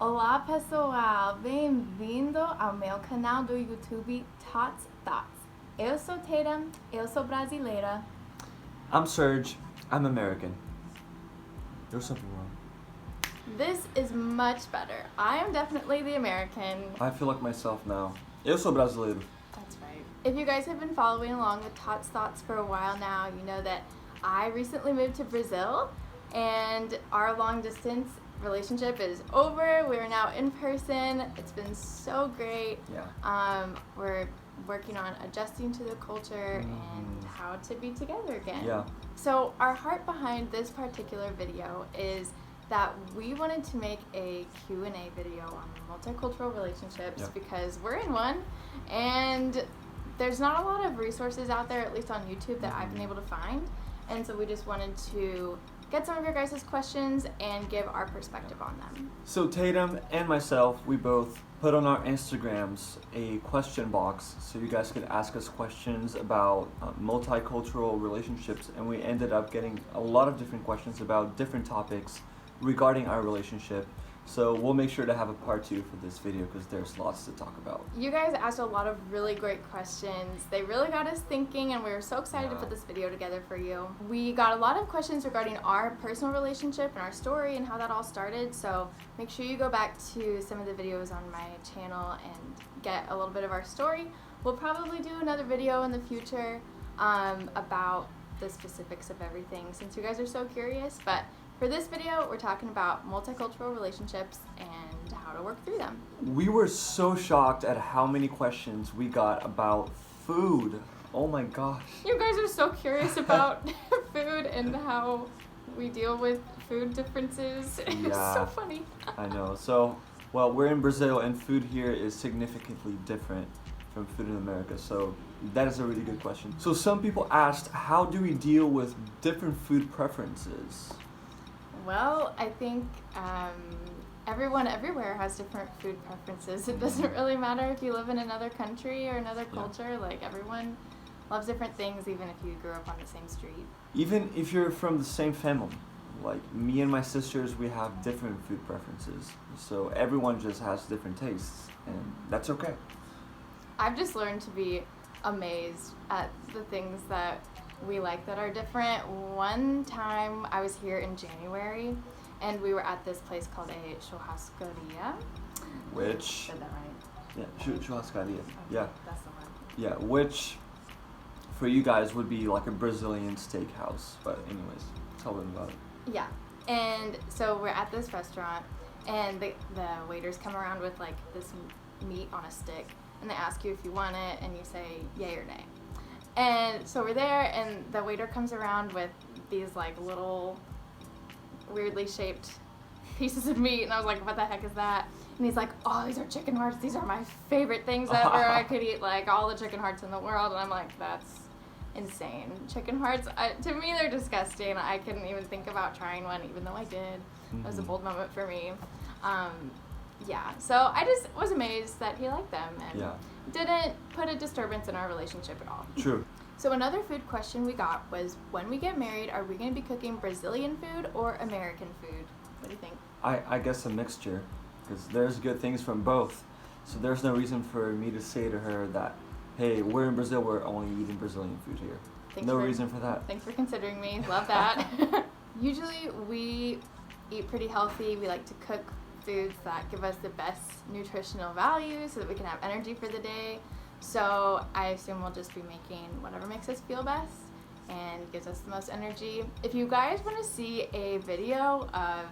Olá pessoal, bem-vindo ao meu canal do YouTube Tots Thoughts. Eu sou Tatum, eu sou brasileira. I'm Serge, I'm American. There's something wrong. This is much better. I am definitely the American. I feel like myself now. Eu sou brasileiro. That's right. If you guys have been following along with Tots Thoughts for a while now, you know that I recently moved to Brazil and our long distance relationship is over. We're now in person. It's been so great. Yeah. We're working on adjusting to the culture and how to be together again. Yeah. So our heart behind this particular video is that we wanted to make a Q&A video on multicultural relationships because we're in one and there's not a lot of resources out there, at least on YouTube, that I've been able to find. And so we just wanted to get some of your guys' questions and give our perspective on them. So Tatum and myself, we both put on our Instagrams a question box so you guys could ask us questions about multicultural relationships, and we ended up getting a lot of different questions about different topics regarding our relationship. So we'll make sure to have a part 2 for this video because there's lots to talk about. You guys asked a lot of really great questions. They really got us thinking, and we were so excited to put this video together for you. We got a lot of questions regarding our personal relationship and our story and how that all started. So make sure you go back to some of the videos on my channel and get a little bit of our story. We'll probably do another video in the future about the specifics of everything since you guys are so curious. But for this video, we're talking about multicultural relationships and how to work through them. We were so shocked at how many questions we got about food. Oh my gosh. You guys are so curious about food and how we deal with food differences. It's so funny. I know. So, well, we're in Brazil and food here is significantly different from food in America. So that is a really good question. So some people asked, how do we deal with different food preferences? Well, I think everyone everywhere has different food preferences. It doesn't really matter if you live in another country or another culture. Like, everyone loves different things, even if you grew up on the same street. Even if you're from the same family. Like, me and my sisters, we have different food preferences. So everyone just has different tastes, and that's okay. I've just learned to be amazed at the things that we like that are different. One time I was here in January and we were at this place called a churrascaria. Which... Said that right? Yeah, churrascaria. Okay, Yeah. That's the one. Yeah, which for you guys would be like a Brazilian steakhouse. But anyways, tell them about it. Yeah, and so we're at this restaurant and the waiters come around with like this meat on a stick and they ask you if you want it and you say yay or nay. And so we're there and the waiter comes around with these like little weirdly shaped pieces of meat and I was like, what the heck is that? And he's like, oh, these are chicken hearts. These are my favorite things ever. I could eat like all the chicken hearts in the world. And I'm like, that's insane. Chicken hearts, to me, they're disgusting. I couldn't even think about trying one, even though I did. It was a bold moment for me. Yeah, so I just was amazed that he liked them and didn't put a disturbance in our relationship at all. True. So another food question we got was, when we get married, are we going to be cooking Brazilian food or American food? What do you think? I guess a mixture, because there's good things from both. So there's no reason for me to say to her that, hey, we're in Brazil, we're only eating Brazilian food here. No reason for that. Thanks for considering me. Love that. Usually we eat pretty healthy. We like to cook foods that give us the best nutritional value so that we can have energy for the day. So I assume we'll just be making whatever makes us feel best and gives us the most energy. If you guys want to see a video of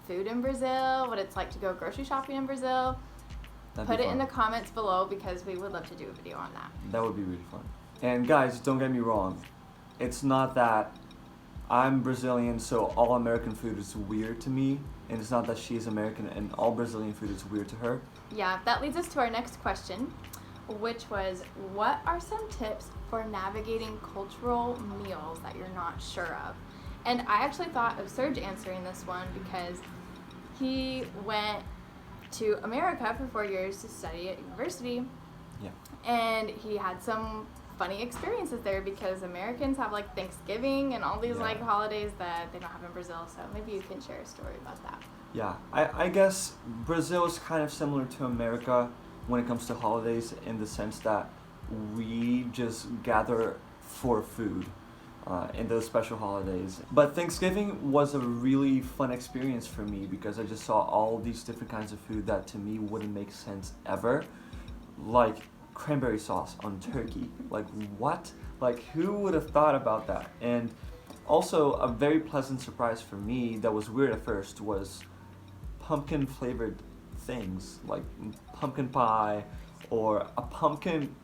food in Brazil, what it's like to go grocery shopping in Brazil, put it in the comments below because we would love to do a video on that. That would be really fun. And guys, don't get me wrong. It's not that I'm Brazilian, so all American food is weird to me. And it's not that she's American and all Brazilian food is weird to her. Yeah, that leads us to our next question, which was, what are some tips for navigating cultural meals that you're not sure of? And I actually thought of Serge answering this one because he went to America for 4 years to study at university. Yeah. And he had some funny experiences there because Americans have like Thanksgiving and all these like holidays that they don't have in Brazil. So maybe you can share a story about that. Yeah, I guess Brazil is kind of similar to America when it comes to holidays in the sense that we just gather for food in those special holidays. But Thanksgiving was a really fun experience for me because I just saw all these different kinds of food that to me wouldn't make sense ever. Like cranberry sauce on turkey. Like what? Like who would have thought about that? And also a very pleasant surprise for me that was weird at first was pumpkin flavored things like pumpkin pie or a pumpkin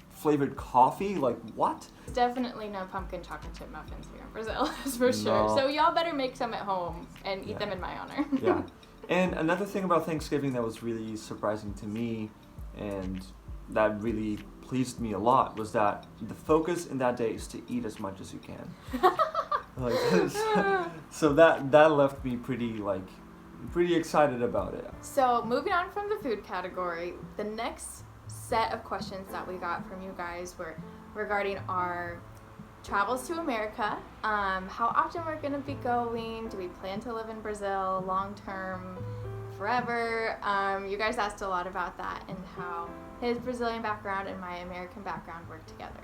flavored coffee. Like what? Definitely no pumpkin chocolate chip muffins here in Brazil, that's for sure. No. So y'all better make some at home and eat them in my honor. Yeah. And another thing about Thanksgiving that was really surprising to me and that really pleased me a lot was that the focus in that day is to eat as much as you can. So that left me pretty excited about it. So moving on from the food category, the next set of questions that we got from you guys were regarding our travels to America, how often we're going to be going, do we plan to live in Brazil long term, forever. You guys asked a lot about that and how his Brazilian background and my American background work together.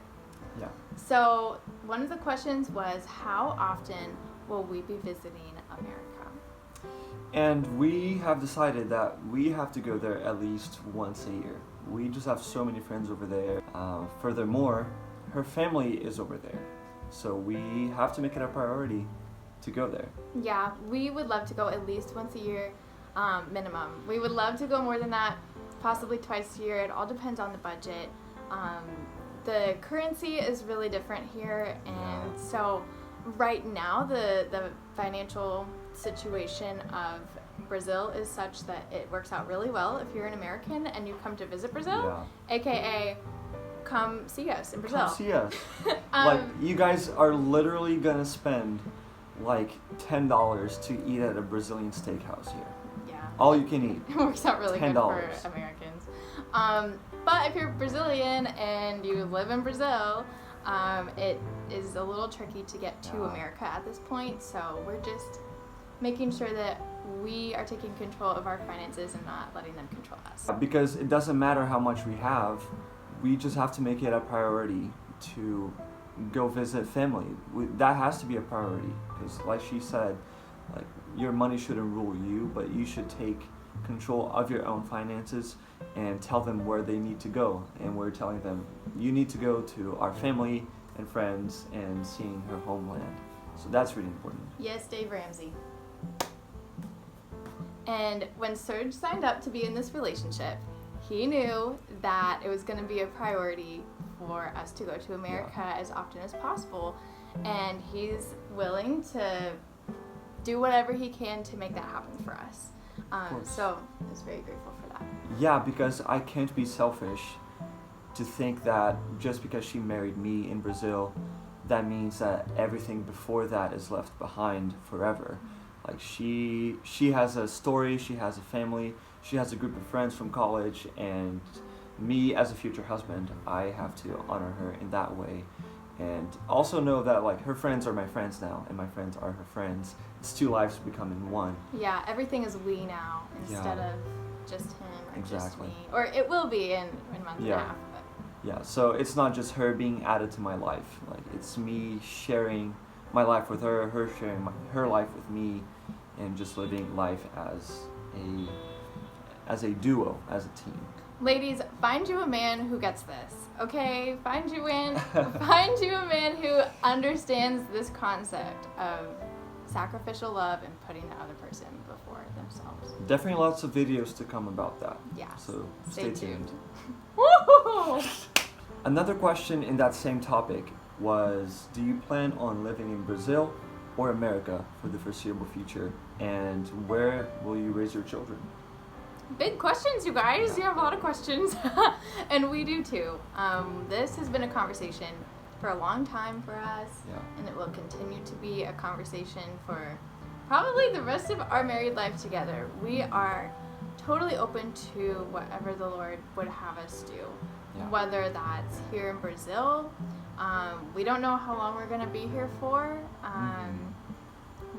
Yeah. So one of the questions was, how often will we be visiting America? And we have decided that we have to go there at least once a year. We just have so many friends over there. Furthermore, her family is over there. So we have to make it a priority to go there. Yeah, we would love to go at least once a year, minimum. We would love to go more than that, possibly twice a year. It all depends on the budget. The currency is really different here, and so right now the financial situation of Brazil is such that it works out really well if you're an American and you come to visit Brazil, aka come see us in Brazil. Come see us. Like you guys are literally gonna spend like $10 to eat at a Brazilian steakhouse here. Yeah. All you can eat. It works out really $10. good for Americans. But if you're Brazilian and you live in Brazil, it is a little tricky to get to America at this point. So we're just making sure that we are taking control of our finances and not letting them control us. Because it doesn't matter how much we have, we just have to make it a priority to go visit family. That has to be a priority because, like she said, like your money shouldn't rule you, but you should take control of your own finances and tell them where they need to go. And we're telling them, you need to go to our family and friends and seeing her homeland. So that's really important. Yes, Dave Ramsey. And when Serge signed up to be in this relationship, he knew that it was going to be a priority for us to go to America as often as possible. And he's willing to do whatever he can to make that happen for us. So I was very grateful for that. Yeah, because I can't be selfish to think that just because she married me in Brazil, that means that everything before that is left behind forever. Like she has a story, she has a family, she has a group of friends from college, and me as a future husband, I have to honor her in that way. And also know that like her friends are my friends now, and my friends are her friends. It's two lives becoming one. Yeah, everything is we now instead of just him or just me. Or it will be in a month and a half. But. Yeah, so it's not just her being added to my life. Like it's me sharing my life with her, her sharing her life with me, and just living life as a duo, as a team. Ladies, find you a man who gets this, okay? Find you a man who understands this concept of sacrificial love and putting the other person before themselves. Definitely lots of videos to come about that. Yeah. So stay tuned. Woo! Another question in that same topic was, do you plan on living in Brazil or America for the foreseeable future? And where will you raise your children? Big questions, you guys. You have a lot of questions. And we do too. This has been a conversation for a long time for us. Yeah. And it will continue to be a conversation for probably the rest of our married life together. We are totally open to whatever the Lord would have us do. Yeah. Whether that's here in Brazil. We don't know how long we're going to be here for.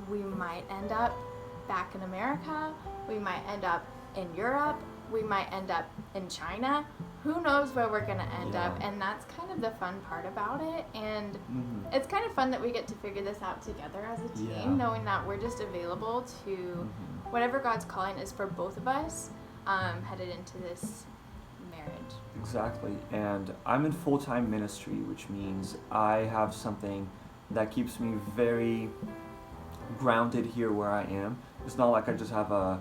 We might end up back in America, we might end up in Europe, we might end up in China. Who knows where we're going to end up? And that's kind of the fun part about it. And it's kind of fun that we get to figure this out together as a team, knowing that we're just available to whatever God's calling is for both of us headed into this marriage. Exactly. And I'm in full-time ministry, which means I have something that keeps me very grounded here where I am. It's not like I just have a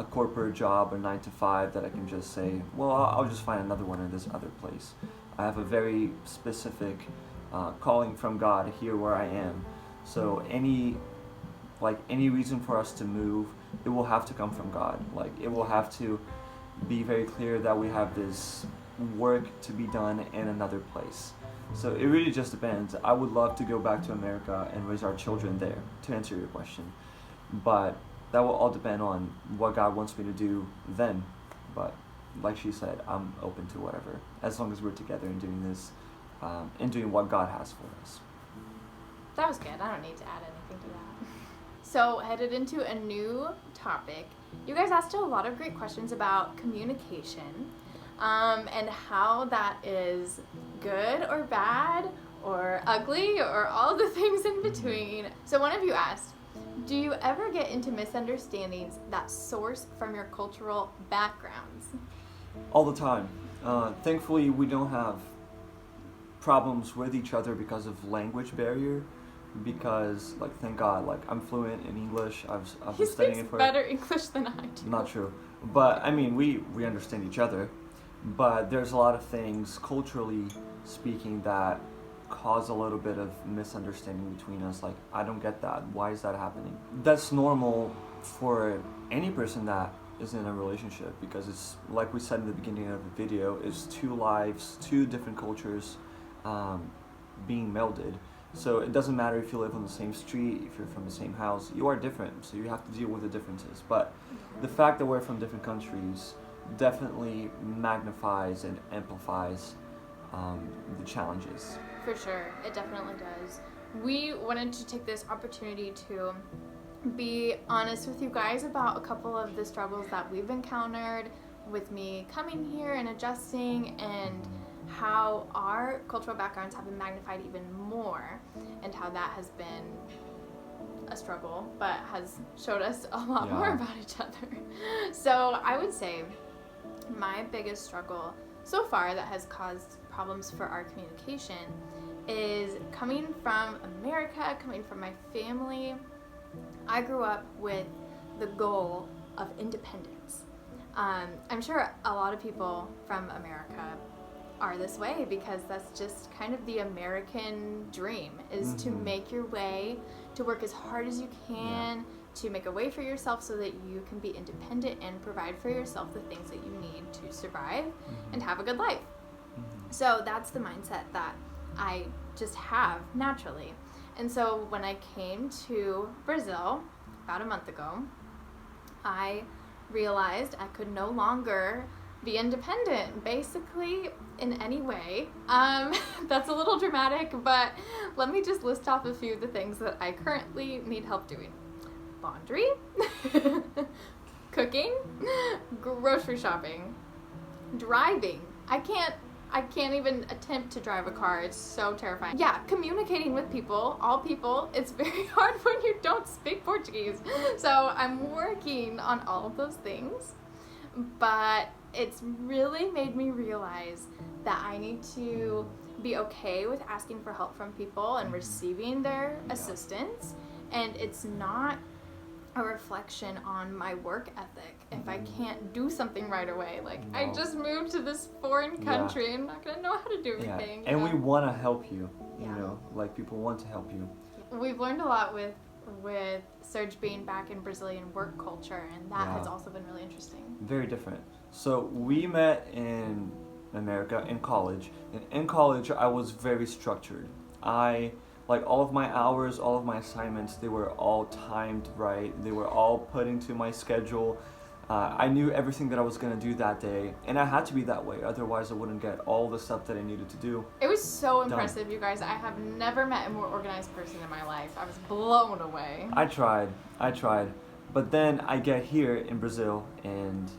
corporate job, a 9 to 5 that I can just say, well, I'll just find another one in this other place. I have a very specific calling from God here where I am. So any reason for us to move, it will have to come from God. Like, it will have to be very clear that we have this work to be done in another place. So it really just depends. I would love to go back to America and raise our children there, to answer your question. But that will all depend on what God wants me to do then. But like she said, I'm open to whatever, as long as we're together and doing this, and doing what God has for us. That was good. I don't need to add anything to that. So, headed into a new topic, you guys asked a lot of great questions about communication, and how that is good or bad or ugly or all the things in between. So one of you asked, do you ever get into misunderstandings that source from your cultural backgrounds? All the time. Thankfully, we don't have problems with each other because of language barrier. Because, like, thank God, like, I'm fluent in English. I've been studying it for. He speaks better English than I do. Not true, but I mean, we understand each other. But there's a lot of things, culturally speaking, that cause a little bit of misunderstanding between us. Like, I don't get that. Why is that happening? That's normal for any person that is in a relationship, because it's, like we said in the beginning of the video, it's two lives, two different cultures being melded. So it doesn't matter if you live on the same street, if you're from the same house, you are different, so you have to deal with the differences. But the fact that we're from different countries definitely magnifies and amplifies the challenges. For sure, it definitely does. We wanted to take this opportunity to be honest with you guys about a couple of the struggles that we've encountered with me coming here and adjusting, and how our cultural backgrounds have been magnified even more, and how that has been a struggle but has showed us a lot more about each other. So I would say my biggest struggle so far that has caused problems for our communication is coming from America, coming from my family. I grew up with the goal of independence. I'm sure a lot of people from America are this way, because that's just kind of the American dream, is to make your way, to work as hard as you can, to make a way for yourself so that you can be independent and provide for yourself the things that you need to survive and have a good life. So that's the mindset that I just have naturally. And so when I came to Brazil about a month ago, I realized I could no longer be independent, basically, in any way. That's a little dramatic, but let me just list off a few of the things that I currently need help doing. Laundry, cooking, grocery shopping, driving. I can't even attempt to drive a car. It's so terrifying. Yeah, communicating with people, all people. It's very hard when you don't speak Portuguese. So I'm working on all of those things, but it's really made me realize that I need to be okay with asking for help from people and receiving their assistance. And it's not a reflection on my work ethic if I can't do something right away. Like, I just moved to this foreign country. I'm not gonna know how to do everything. And we want to help you, you know, like, people want to help you. We've learned a lot with Serge being back in Brazilian work culture, and that has also been really interesting. Very different. So we met in America in college, and in college I was very structured. Like, all of my hours, all of my assignments, they were all timed right. They were all put into my schedule. I knew everything that I was going to do that day, and I had to be that way. Otherwise, I wouldn't get all the stuff that I needed to do. It was so impressive, you guys. I have never met a more organized person in my life. I was blown away. I tried. But then I get here in Brazil and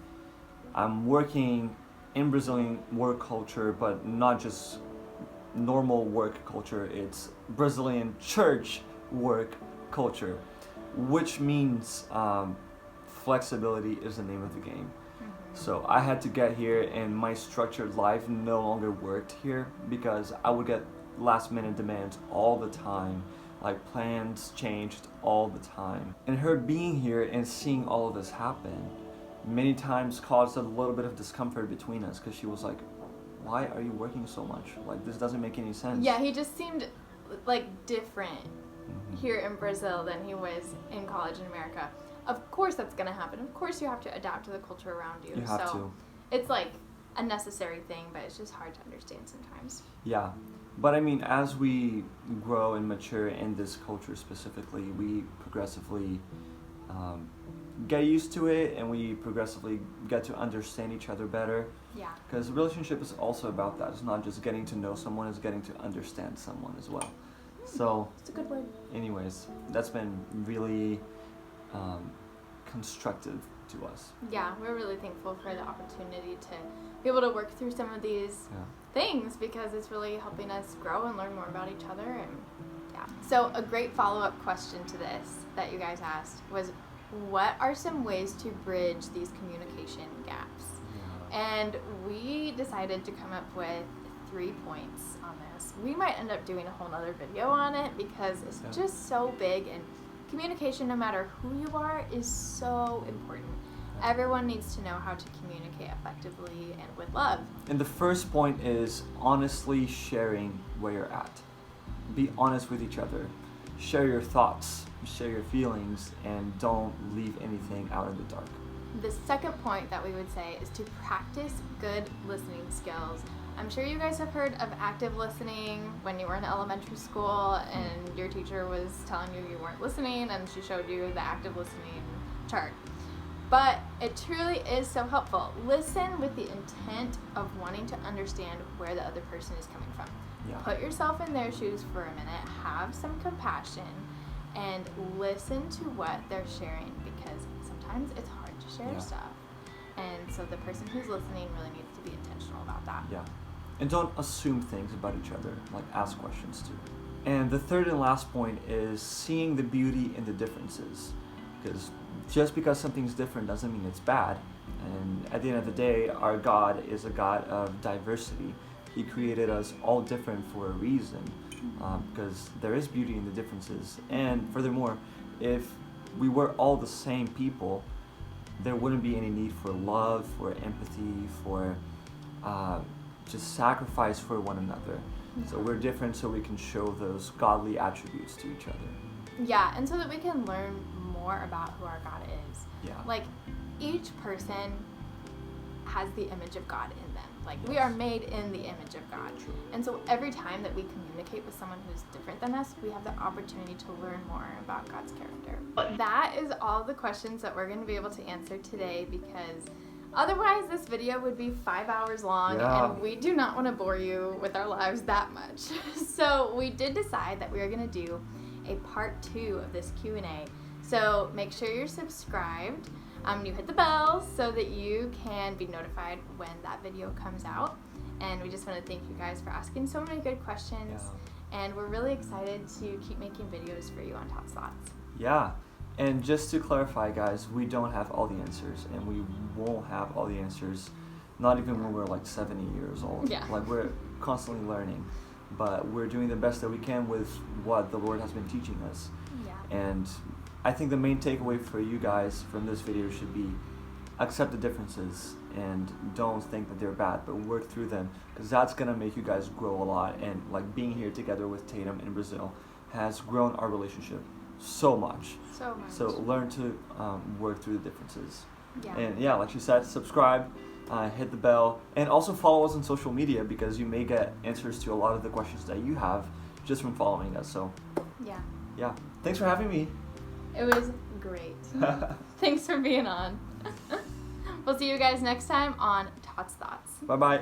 I'm working in Brazilian work culture, but not just normal work culture, it's Brazilian church work culture, which means flexibility is the name of the game. So I had to get here and my structured life no longer worked here because I would get last minute demands all the time. Like plans changed all the time. And her being here and seeing all of this happen many times caused a little bit of discomfort between us because she was like, why are you working so much? Like this doesn't make any sense. Yeah, he just seemed like different here in Brazil than he was in college in America. Of course that's going to happen. Of course you have to adapt to the culture around you. You have to. It's like a necessary thing, but it's just hard to understand sometimes. Yeah. But I mean, as we grow and mature in this culture specifically, we progressively get used to it and we progressively get to understand each other better. Yeah. Because relationship is also about that. It's not just getting to know someone, it's getting to understand someone as well. So, it's a good word. Anyways, that's been really constructive to us. Yeah, we're really thankful for the opportunity to be able to work through some of these things because it's really helping us grow and learn more about each other. And yeah. So a great follow-up question to this that you guys asked was, what are some ways to bridge these communication gaps? And we decided to come up with 3 points on this. We might end up doing a whole nother video on it because it's just so big, and communication, no matter who you are, is so important. Everyone needs to know how to communicate effectively and with love. And the first point is honestly sharing where you're at. Be honest with each other. Share your thoughts, share your feelings, and don't leave anything out in the dark. The second point that we would say is to practice good listening skills. I'm sure you guys have heard of active listening when you were in elementary school and your teacher was telling you you weren't listening and she showed you the active listening chart. But it truly is so helpful. Listen with the intent of wanting to understand where the other person is coming from. Yeah. Put yourself in their shoes for a minute, have some compassion, and listen to what they're sharing because sometimes it's hard to share stuff. And so the person who's listening really needs to be intentional about that. Yeah. And don't assume things about each other, like ask questions too. And the third and last point is seeing the beauty in the differences. Because just because something's different doesn't mean it's bad. And at the end of the day, our God is a God of diversity. He created us all different for a reason, because there is beauty in the differences. And furthermore, if we were all the same people, there wouldn't be any need for love, for empathy, for just sacrifice for one another. So we're different so we can show those godly attributes to each other. Yeah, and so that we can learn more about who our God is. Yeah. Like, each person has the image of God in them. Like, we are made in the image of God. True. And so every time that we communicate with someone who's different than us, we have the opportunity to learn more about God's character. That is all the questions that we're going to be able to answer today because otherwise this video would be 5 hours long and we do not want to bore you with our lives that much. So we did decide that we are going to do a part 2 of this Q&A. So make sure you're subscribed. You hit the bell so that you can be notified when that video comes out. And we just want to thank you guys for asking so many good questions. And we're really excited to keep making videos for you on Tots Thoughts. Yeah. And just to clarify, guys, we don't have all the answers, and we won't have all the answers, not even when we're like 70 years old. Yeah. Like, we're constantly learning, but we're doing the best that we can with what the Lord has been teaching us. Yeah. And I think the main takeaway for you guys from this video should be accept the differences and don't think that they're bad, but work through them, because that's going to make you guys grow a lot. And like being here together with Tatum in Brazil has grown our relationship so much. So learn to work through the differences. Yeah. And yeah, like she said, subscribe, hit the bell, and also follow us on social media because you may get answers to a lot of the questions that you have just from following us. So yeah, thanks for having me. It was great. Thanks for being on. We'll see you guys next time on Tots Thoughts. Bye-bye.